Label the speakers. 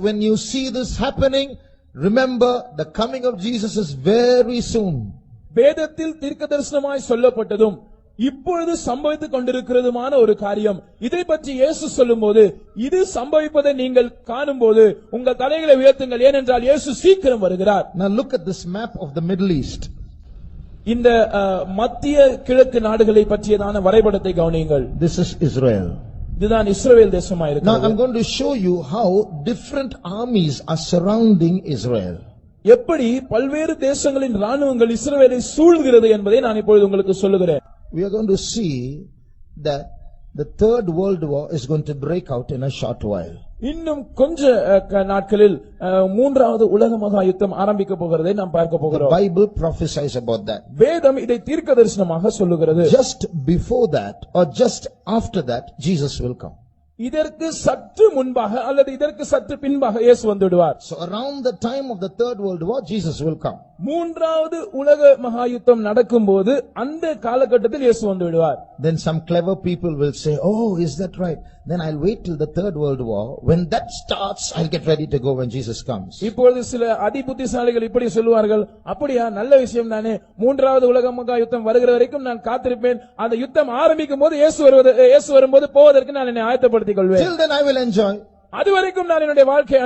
Speaker 1: When you see this happening, remember the coming of Jesus is very soon.
Speaker 2: வேதத்தில் தீர்க்கதரிசனமாய் சொல்லப்பட்டதும் இப்பொழுது சம்பவித்துக் கொண்டிருக்கிறதுமான ஒரு காரியம். இதை பற்றி இயேசு சொல்லும்போது இது சம்பவிப்பதை நீங்கள் காணும்போது உங்கள் தலைகளை உயர்த்துங்கள், ஏனென்றால் இயேசு சீக்கிரம் வருகிறார்.
Speaker 1: Now look at this map of the Middle East.
Speaker 2: இந்த மத்திய கிழக்கு நாடுகளை பற்றியதான வரைபடத்தை கவனியுங்கள்.
Speaker 1: This is Israel.
Speaker 2: இதுதான் இஸ்ரவேல் தேசமாக
Speaker 1: Now
Speaker 2: இருக்கிறது.
Speaker 1: I'm going to show you how different armies are surrounding Israel.
Speaker 2: எப்படி பல்வேறு தேசங்களின் ராணுவங்கள் இஸ்ரவேலை சூழ்கிறது என்பதை நான் இப்பொழுது உங்களுக்கு சொல்லுகிறேன்.
Speaker 1: We are going to see that the third world war is going to break out in a short while.
Speaker 2: இன்னும் கொஞ்ச நாட்களில் மூன்றாவது உலக மகா யுத்தம் ஆரம்பிக்க போகிறதை நாம் பார்க்க
Speaker 1: The
Speaker 2: போகிறோம்.
Speaker 1: Bible prophesies about that.
Speaker 2: வேதம் இதை தீர்க்கதரிசனமாக சொல்லுகிறது.
Speaker 1: Just before that or just after that, Jesus will come.
Speaker 2: இதற்கு சற்று முன்பாக அல்லது இதற்கு சற்று பின்பாக இயேசு வந்துவிடுவார்.
Speaker 1: So around the time of the third world war, Jesus will come.
Speaker 2: மூன்றாவது உலக மகா யுத்தம் நடக்கும்போது அந்த காலகட்டத்தில் இயேசு வந்துவிடுவார்.
Speaker 1: Then some clever people will say, oh, is that right? Then I'll wait till the third world war. When that starts, I'll get ready to go when Jesus comes.
Speaker 2: இப்பொழுது சில அதிபுத்திசாலிகள் இப்படி சொல்வார்கள், அப்படியா, நல்ல விஷயம் தானே, மூன்றாவது உலக மகா யுத்தம் வருகிற வரைக்கும் நான் காத்திருப்பேன், அந்த யுத்தம் ஆரம்பிக்கும் போது இயேசு வரும்போது போவதற்கு நான் என்னை ஆயத்தப்படுத்திக் கொள்வேன்.
Speaker 1: Till then I will enjoy.
Speaker 2: அது வரைக்கும் நான் என்னுடைய வாழ்க்கை